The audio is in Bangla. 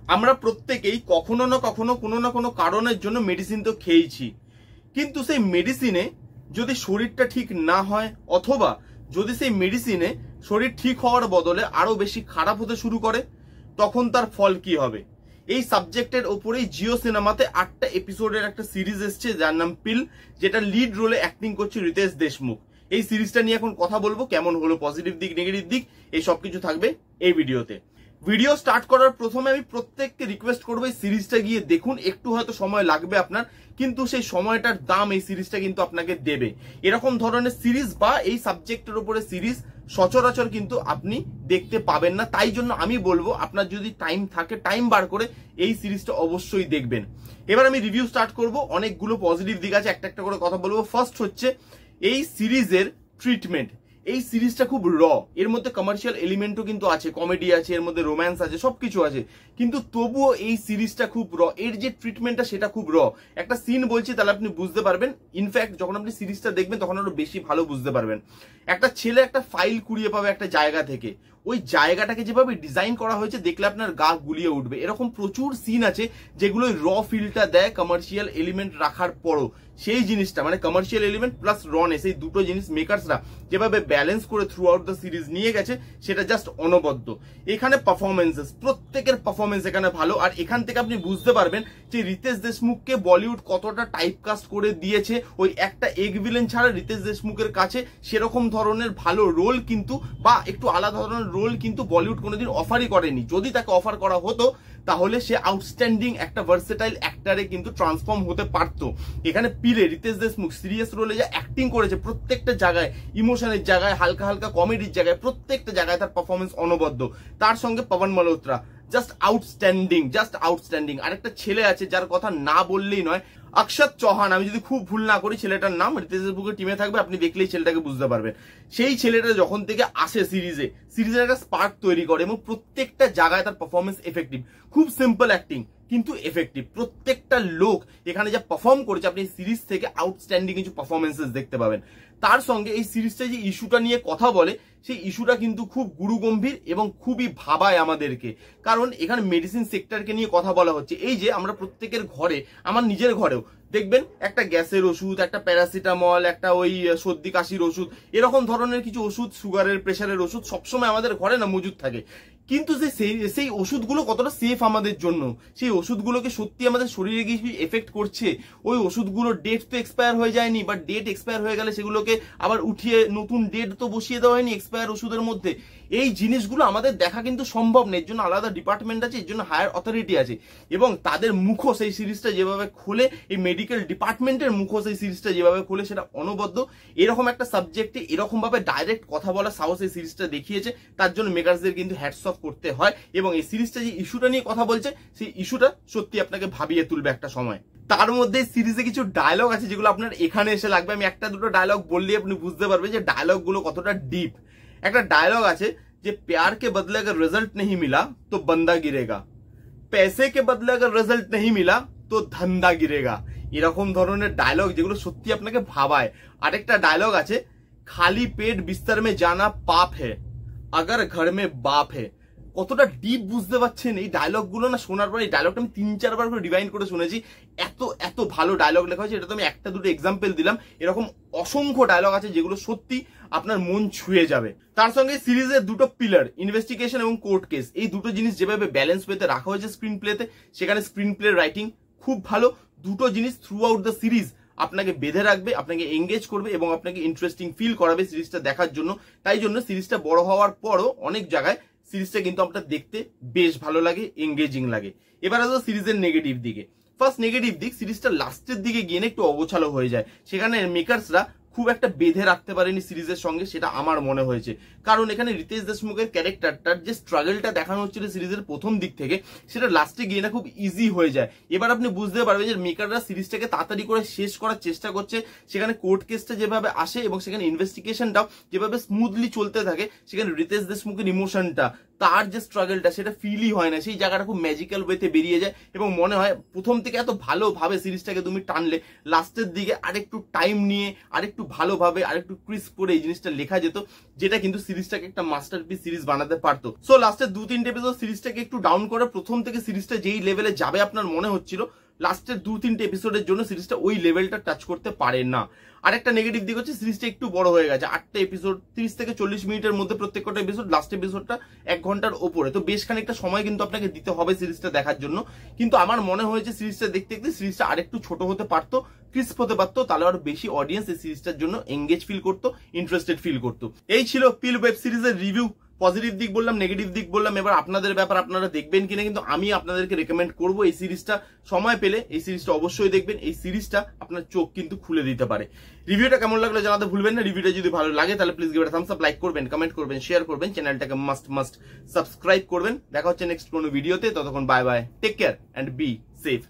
আমরা প্রত্যেকেই কখনো না কখনো কোনো না কোনো কারণের জন্য মেডিসিন তো খেয়েছি, কিন্তু সেই মেডিসিনে যদি শরীরটা ঠিক না হয় অথবা যদি সেই মেডিসিনে শরীর ঠিক হওয়ার বদলে আরো বেশি খারাপ হতে শুরু করে, তখন তার ফল কি হবে? এই সাবজেক্টের ওপরেই জিও সিনেমাতে 8টা এপিসোডের একটা সিরিজ এসছে যার নাম পিল, যেটা লিড রোলে অ্যাক্টিং করছে রিতেশ দেশমুখ। এই সিরিজটা নিয়ে এখন কথা বলবো, কেমন হলো, পজিটিভ দিক নেগেটিভ দিক এই সবকিছু থাকবে এই ভিডিওতে। ভিডিও স্টার্ট করার প্রথমে আমি প্রত্যেককে রিকোয়েস্ট করবো এই সিরিজটা গিয়ে দেখুন। একটু হয়তো সময় লাগবে আপনার, কিন্তু সেই সময়টার দাম এই সিরিজটা কিন্তু আপনাকে দেবে। এরকম ধরনের সিরিজ বা এই সাবজেক্টের উপরে সিরিজ সচরাচর কিন্তু আপনি দেখতে পাবেন না। তাই জন্য আমি বলবো আপনার যদি টাইম থাকে, টাইম বার করে এই সিরিজটা অবশ্যই দেখবেন। এবার আমি রিভিউ স্টার্ট করব। অনেকগুলো পজিটিভ দিক আছে, একটা একটা করে কথা বলবো। ফার্স্ট হচ্ছে এই সিরিজের ট্রিটমেন্ট। এই সিরিজটা খুব র, এর মধ্যে কমার্শিয়াল এলিমেন্টও কিন্তু আছে, কমেডি আছে, এর মধ্যে রোম্যান্স আছে, সবকিছু আছে, কিন্তু তবুও এই সিরিজটা খুব র। এর যে ট্রিটমেন্টটা সেটা খুব র। একটা সিন বলছি তাহলে আপনি বুঝতে পারবেন। ইনফ্যাক্ট যখন আপনি সিরিজটা দেখবেন তখন আরো বেশি ভালো বুঝতে পারবেন। একটা ছেলে একটা ফাইল কুড়িয়ে পাবে একটা জায়গা থেকে, ওই জায়গাটাকে যেভাবে ডিজাইন করা হয়েছে দেখলে আপনার গা গুলিয়ে উঠবে। এরকম প্রচুর সিন আছে যেগুলো র ফিলটা দেয় কমার্শিয়াল এলিমেন্ট রাখার পরও। সেই জিনিসটা মানে কমার্শিয়াল এলিমেন্ট প্লাস রনেস, এই দুটো জিনিস মেকার্সরা যেভাবে ব্যালেন্স করে থ্রু আউট দ্য সিরিজ নিয়ে গেছে সেটা জাস্ট অনবদ্য। এখানে পারফরমেন্সেস, প্রত্যেকের পারফরমেন্স এখানে ভালো। আর এখান থেকে আপনি বুঝতে পারবেন যে রিতেশ দেশমুখকে বলিউড কতটা টাইপকাস্ট করে দিয়েছে। ওই একটা এগ ভিলেন ছাড়া রিতেশ দেশমুখের কাছে সেরকম ধরনের ভালো রোল কিন্তু বা একটু আলাদা ধরনের রোল কিন্তু বলিউড কোনোদিন অফারই করেনি। যদি তাকে অফার করা হতো তাহলে সে আউটস্ট্যান্ডিং একটা ভার্সেটাইল অ্যাক্টরে কিন্তু ট্রান্সফর্ম হতে পারতো। এখানে পিলে রিতেশ দেশমুখ সিরিয়াস রোলে যা অ্যাক্টিং করেছে, প্রত্যেকটা জায়গায়, ইমোশনের জায়গায়, হালকা হালকা কমেডির জায়গায়, প্রত্যেকটা জায়গায় তার পারফরমেন্স অনবদ্য। তার সঙ্গে Pawan Malhotra just outstanding, just outstanding. আরেকটা ছেলে আছে যার কথা না বললেই নয়, অক্ষত চৌহান, আমি যদি খুব ভুল না করি ছেলেটার নাম, রিতেশ দেশমুখের টিমে থাকবে, আপনি দেখলেই ছেলেটাকে বুঝতে পারবেন। সেই ছেলেটা যখন থেকে আসে সিরিজের একটা স্পার্ক তৈরি করে এবং প্রত্যেকটা জায়গায় তার পারফরমেন্স এফেক্টিভ। খুব সিম্পল অ্যাক্টিং কিন্তু এফেক্টিভ। প্রত্যেকটা লোক এখানে যা পারফর্ম করেছে আপনি সিরিজ থেকে আউটস্ট্যান্ডিং কিছু পারফরমেন্সেস দেখতে পাবেন। তার সঙ্গে এই সিরিজটা যে ইস্যুটা নিয়ে কথা বলে সেই ইস্যুটা কিন্তু খুব গুরুগম্ভীর এবং খুবই ভাবায় আমাদেরকে। কারণ এখানে মেডিসিন সেক্টরকে নিয়ে কথা বলা হচ্ছে। এই যে আমরা প্রত্যেকের ঘরে, আমার নিজের ঘরেও দেখবেন একটা গ্যাসের ওষুধ, একটা প্যারাসিটামল, একটা ওই সর্দি কাশির ওষুধ, এরকম ধরনের কিছু ওষুধ, সুগারের প্রেশারের ওষুধ সবসময় আমাদের ঘরে না মজুদ থাকে। কিন্তু সেই ওষুধগুলো কতটা সেফ আমাদের জন্য, সেই ওষুধগুলোকে সত্যি আমাদের শরীরে গিয়ে এফেক্ট করছে? ওই ওষুধগুলোর ডেট তো এক্সপায়ার হয়ে যায়নি, বা ডেট এক্সপায়ার হয়ে গেলে সেগুলোকে আবার উঠিয়ে নতুন ডেট তো বসিয়ে দেওয়া হয়নি এক্সপায়ার ওষুধের মধ্যে। এই জিনিসগুলো আমাদের দেখা কিন্তু সম্ভব নেই। এর জন্য আলাদা ডিপার্টমেন্ট আছে, এর জন্য হায়ার অথরিটি আছে, এবং তাদের মুখও সেই সিরিজটা যেভাবে খোলে, এই মেডিকেল ডিপার্টমেন্টের মুখও সেই সিরিজটা যেভাবে খোলে সেটা অনবদ্য। এরকম একটা সাবজেক্টে এরকম ভাবে ডাইরেক্ট কথা বলা সাহস এই সিরিজটা দেখিয়েছে, তার জন্য মেকার্সদের কিন্তু হ্যাটস অফ করতে হয়। এবং এই সিরিজটা যে ইস্যুটা নিয়ে কথা বলছে সেই ইস্যুটা সত্যি আপনাকে ভাবিয়ে তুলবে একটা সময়। তার মধ্যে সিরিজে কিছু ডায়লগ আছে যেগুলো আপনার এখানে এসে লাগবে। আমি একটা দুটো ডায়লগ বললেই আপনি বুঝতে পারবেন যে ডায়লগ গুলো কতটা ডিপ। একটা ডায়লগ আছে যে प्यार के बदले अगर रिजल्ट नहीं मिला तो बंदा गिरेगा, पैसे के बदले अगर रिजल्ट नहीं मिला तो धंधा गिरेगा। এরকম ধরনের ডায়লগ যেগুলো সত্যি আপনাকে ভাবায়। আরেকটা ডায়লগ আছে, খালি পেট বিস্তার में जाना पाप है अगर घर में बाप है। কতটা ডিপ বুঝতে পারছেন এই ডায়লগ গুলো? না শোনার পর এই ডায়লগটা আমি 3-4 বার করে রিভাইন্ড করে শুনেছি। এত এত ভালো ডায়লগ লেখা হয়েছে। এটা তো আমি একটা দুটো এক্সাম্পল দিলাম, এরকম অসংখ্য ডায়লগ আছে যেগুলো সত্যি আপনার মন ছুঁয়ে যাবে। তার সঙ্গে সিরিজের দুটো পিলার, ইনভেস্টিগেশন এবং কোর্ট কেস, এই দুটো জিনিস যেভাবে ব্যালেন্স পেতে রাখা হয়েছে স্ক্রিন প্লেতে, সেখানে স্ক্রিন প্লে রাইটিং খুব ভালো। দুটো জিনিস থ্রু আউট দ্য সিরিজ আপনাকে বেঁধে রাখবে, আপনাকে এঙ্গেজ করবে এবং আপনাকে ইন্টারেস্টিং ফিল করাবে সিরিজটা দেখার জন্য। তাই জন্য সিরিজটা বড় হওয়ার পরও অনেক জায়গায় সিরিজটা কিন্তু আপনার দেখতে বেশ ভালো লাগে, এঙ্গেজিং লাগে। এবার আসলে সিরিজের নেগেটিভ দিকে। ফার্স্ট নেগেটিভ দিক, সিরিজটা লাস্টের দিকে গিয়ে একটু অগোছালো হয়ে যায়। সেখানে মেকার্সরা খুব একটা বেঁধে রাখতে পারেনি সিরিজের সঙ্গে, সেটা আমার মনে হয়েছে। কারণ এখানে রিতেশ দেশমুখের ক্যারেক্টারটার যে স্ট্রাগলটা দেখানো হচ্ছিল সিরিজের প্রথম দিক থেকে, সেটা লাস্টে গিয়ে না খুব ইজি হয়ে যায়। এবার আপনি বুঝতে পারবেন যে মেকাররা সিরিজটাকে তাড়াতাড়ি করে শেষ করার চেষ্টা করছে। সেখানে কোর্ট কেসটা যেভাবে আসে এবং সেখানে ইনভেস্টিগেশনটাও যেভাবে স্মুথলি চলতে থাকে, সেখানে রিতেশ দেশমুখের ইমোশনটা, তার যে স্ট্রাগলটা সেটা ফিলই হয় না, সেই জায়গাটা খুব ম্যাজিক্যাল ওয়েতে বেরিয়ে যায় এবং মনে হয় প্রথম থেকে এত ভালোভাবে সিরিজটাকে তুমি টানলে লাস্টের দিকে আরেকটু টাইম নিয়ে আরেকটু ভালোভাবে আরেকটু ক্রিস্প করে এই জিনিসটা লেখা যেত, যেটা কিন্তু সিরিজটাকে একটা মাস্টারপিস সিরিজ বানাতে পারতো। সো লাস্টের 2-3 এপিসোড সিরিজটাকে একটু ডাউন করে প্রথম থেকে সিরিজটা যেই লেভেলে যাবে আপনার মনে হচ্ছিল, লাস্টের 2-3 এপিসোডের জন্য সিরিজটা ওই লেভেলটা টাচ করতে পারে না। আরেকটা নেগেটিভ দিক হচ্ছে সিরিজটা একটু বড় হয়ে গেছে, 8টা এপিসোড 30 থেকে 40 মিনিটের মধ্যে প্রত্যেকটা এপিসোড, লাস্ট এপিসোডটা 1 ঘন্টার ওপরে, তো বেশ খানিকটা সময় কিন্তু আপনাকে দিতে হবে সিরিজটা দেখার জন্য। কিন্তু আমার মনে হয়েছে সিরিজটা দেখতে দেখতে সিরিজটা আরেকটু ছোট হতে পারতো, ক্রিস্প হতে পারতো, তাহলে আরো বেশি অডিয়েন্স এই সিরিজটার জন্য এঙ্গেজ ফিল করতো, ইন্টারেস্টেড ফিল করতো। এই ছিল পিল ওয়েব সিরিজের রিভিউ। পজিটিভ দিক বললাম, নেগেটিভ দিক বললাম, এবার আপনাদের ব্যাপার, আপনারা দেখবেন কিনা, কিন্তু আমি আপনাদেরকে রেকমেন্ড করবো এই সিরিজটা সময় পেলে এই সিরিজটা অবশ্যই দেখবেন। এই সিরিজটা আপনার চোখ কিন্তু খুলে দিতে পারে। রিভিউটা কেমন লাগলো জানাতে ভুলবেন না। রিভিউটা যদি ভালো লাগে তাহলে please give it a Thums up, like করবেন, কমেন্ট করবেন, শেয়ার করবেন, চ্যানেলটাকে মাস্ট সাবস্ক্রাইব করবেন। দেখা হচ্ছে নেক্সট কোনো ভিডিওতে, ততক্ষণ bye bye, take care and be safe.